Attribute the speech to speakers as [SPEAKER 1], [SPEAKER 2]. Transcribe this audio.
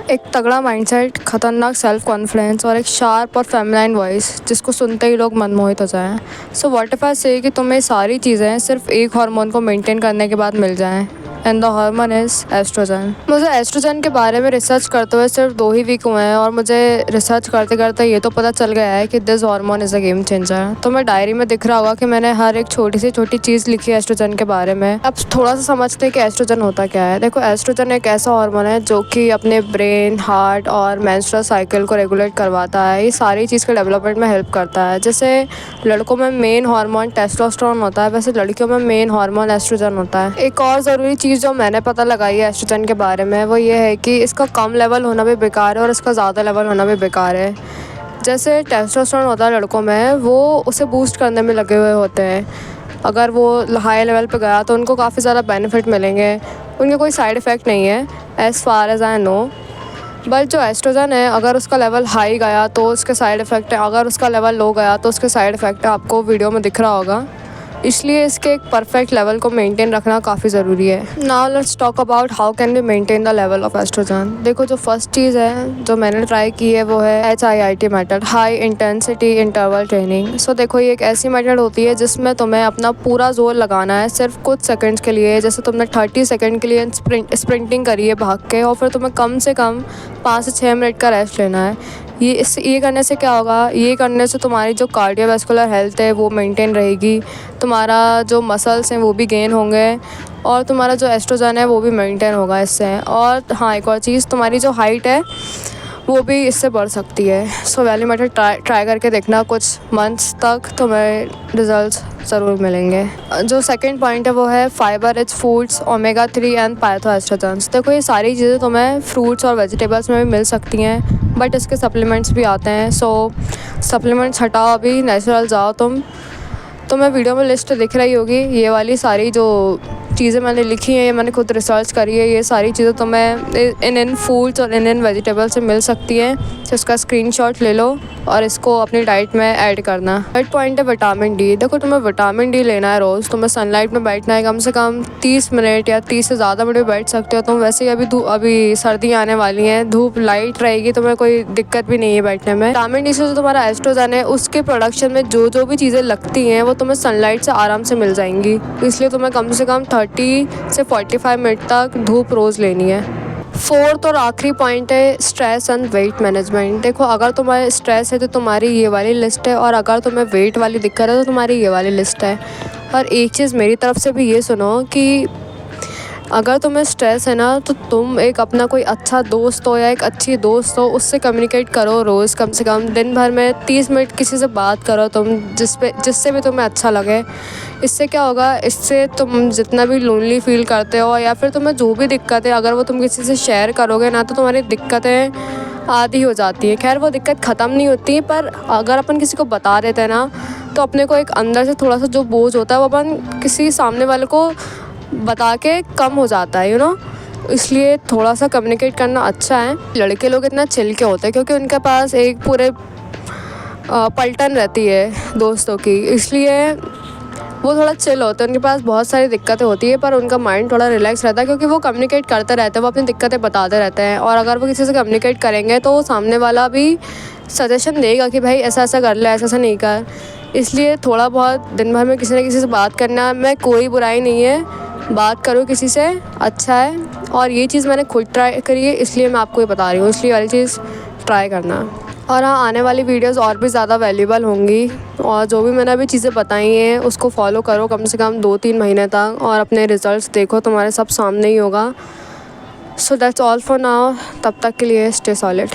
[SPEAKER 1] एक तगड़ा माइंडसेट, खतरनाक सेल्फ कॉन्फिडेंस और एक शार्प और फेमिनाइन वॉइस जिसको सुनते ही लोग मनमोहित हो जाएं। सो व्हाट इफ आई से कि तुम्हें सारी चीज़ें सिर्फ एक हार्मोन को मेंटेन करने के बाद मिल जाएं, and the hormone is oestrogen. मुझे एस्ट्रोजन के बारे में रिसर्च करते हुए सिर्फ 2 ही वीक हुए हैं और मुझे रिसर्च करते करते ये तो पता चल गया है कि this hormone is a game changer. तो मैं डायरी में दिख रहा होगा कि मैंने हर एक छोटी से छोटी चीज़ लिखी है एस्ट्रोजन के बारे में। अब थोड़ा सा समझते हैं कि एस्ट्रोजन होता क्या है। देखो, एस्ट्रोजन एक ऐसा हार्मोन है जो कि अपने ब्रेन, हार्ट और मेंस्ट्रुअल साइकिल को रेगुलेट करवाता है। ये सारी चीज़ के डेवलपमेंट में हेल्प करता है। जैसे लड़कों में मेन हार्मोन टेस्टोस्टेरोन होता है, वैसे लड़कियों में मेन हार्मोन एस्ट्रोजन होता है। एक और ज़रूरी चीज़ जो मैंने पता लगाई है एस्ट्रोजन के बारे में वो ये है कि इसका कम लेवल होना भी बेकार है और इसका ज़्यादा लेवल होना भी बेकार है। जैसे टेस्टोस्टेरोन होता है लड़कों में, वो उसे बूस्ट करने में लगे हुए होते हैं। अगर वो हाई लेवल पे गया तो उनको काफ़ी ज़्यादा बेनिफिट मिलेंगे, उनके कोई साइड इफ़ेक्ट नहीं है as far as I know. But जो एस्ट्रोजन है, अगर उसका लेवल हाई गया तो उसके साइड इफ़ेक्ट है, अगर उसका लेवल लो गया तो उसके साइड इफ़ेक्ट है। आपको वीडियो में दिख रहा होगा। इसलिए इसके एक परफेक्ट लेवल को मेंटेन रखना काफ़ी ज़रूरी है। Now let's talk about how can we maintain the level of oestrogen. देखो, जो फर्स्ट चीज़ है जो मैंने ट्राई की है वो है HIIT method, high intensity interval training. So देखो, ये एक ऐसी मेथड होती है जिसमें तुम्हें अपना पूरा जोर लगाना है सिर्फ कुछ सेकंड्स के लिए। जैसे तुमने 30 सेकंड के लिए स्प्रिंटिंग करी है भाग के, और फिर तुम्हें कम से कम 5 से 6 मिनट का रेस्ट लेना है। ये करने से क्या होगा, ये करने से तुम्हारी जो कार्डियोवैस्कुलर हेल्थ है वो मेंटेन रहेगी, तुम्हारा जो मसल्स हैं वो भी गेन होंगे और तुम्हारा जो एस्ट्रोजन है वो भी मेंटेन होगा इससे। और हाँ, एक और चीज़, तुम्हारी जो हाइट है वो भी इससे बढ़ सकती है। सो वैली मेथड ट्राई करके देखना, कुछ मंथ्स तक तुम्हें रिजल्ट्स ज़रूर मिलेंगे। जो सेकंड पॉइंट है वो है fibre rich foods, omega 3 and phytoestrogens. देखो, ये सारी चीज़ें तुम्हें फ्रूट्स और वेजिटेबल्स में भी मिल सकती हैं, बट इसके सप्लीमेंट्स भी आते हैं। सो सप्लीमेंट्स हटाओ, अभी नेचुरल जाओ तुम। तुम्हें वीडियो में लिस्ट दिख रही होगी, ये वाली सारी जो चीज़ें मैंने लिखी हैं, ये मैंने खुद रिसर्च करी है। ये सारी चीज़ें तुम्हें इन फूड्स और इन वेजिटेबल से मिल सकती हैं। तो इसका स्क्रीनशॉट ले लो और इसको अपनी डाइट में ऐड करना। थर्ड पॉइंट है विटामिन डी। देखो, तुम्हें विटामिन डी लेना है रोज़। तुम्हें सनलाइट में बैठना है कम से कम 30 मिनट या 30 से ज़्यादा मिनट बैठ सकते हो तुम। वैसे ही अभी सर्दी आने वाली हैं, धूप लाइट रहेगी, तुम्हें कोई दिक्कत भी नहीं है बैठने में। विटामिन डी से जो तुम्हारा एस्ट्रोजन है उसके प्रोडक्शन में जो भी चीज़ें लगती हैं वो तुम्हें सनलाइट से आराम से मिल जाएंगी। इसलिए तुम्हें कम से कम 30 से 45 मिनट तक धूप रोज़ लेनी है। फोर्थ और आखिरी पॉइंट है स्ट्रेस एंड वेट मैनेजमेंट। देखो, अगर तुम्हारे स्ट्रेस है तो तुम्हारी ये वाली लिस्ट है, और अगर तुम्हें वेट वाली दिक्कत है तो तुम्हारी ये वाली लिस्ट है। और एक चीज़ मेरी तरफ से भी ये सुनो कि अगर तुम्हें स्ट्रेस है ना, तो तुम एक अपना कोई अच्छा दोस्त हो या एक अच्छी दोस्त हो, उससे कम्युनिकेट करो रोज़। कम से कम दिन भर में 30 मिनट किसी से बात करो तुम, जिससे भी तुम्हें अच्छा लगे। इससे क्या होगा, इससे तुम जितना भी लोनली फील करते हो या फिर तुम्हें जो भी दिक्कत है, अगर वो तुम किसी से शेयर करोगे ना, तो तुम्हारी दिक्कतें आधी हो जाती है। खैर, वो दिक्कत ख़त्म नहीं होती, पर अगर अपन किसी को बता देते हैं ना, तो अपने को एक अंदर से थोड़ा सा जो बोझ होता है वो अपन किसी सामने वाले को बता के कम हो जाता है, इसलिए थोड़ा सा कम्युनिकेट करना अच्छा है। लड़के लोग इतना चिल के होते हैं क्योंकि उनके पास एक पूरे पलटन रहती है दोस्तों की, इसलिए वो थोड़ा चिल होते हैं। उनके पास बहुत सारी दिक्कतें होती है पर उनका माइंड थोड़ा रिलैक्स रहता है क्योंकि वो कम्युनिकेट करते रहते हैं, वो अपनी दिक्कतें बताते रहते हैं। और अगर वो किसी से कम्युनिकेट करेंगे तो सामने वाला भी सजेशन देगा कि भाई ऐसा ऐसा कर ले, ऐसा ऐसा नहीं कर। इसलिए थोड़ा बहुत दिन भर में किसी न किसी से बात करना में कोई बुराई नहीं है, बात करो किसी से, अच्छा है। और ये चीज़ मैंने खुद ट्राई करी है, इसलिए मैं आपको ये बता रही हूँ, इसलिए वाली चीज़ ट्राई करना। और हाँ, आने वाली वीडियोस और भी ज़्यादा वैल्यूबल होंगी, और जो भी मैंने अभी चीज़ें बताई हैं उसको फॉलो करो कम से कम 2-3 महीने तक, और अपने रिज़ल्ट्स देखो, तुम्हारे सब सामने ही होगा। So that's all for now. तब तक के लिए स्टे सॉलिड।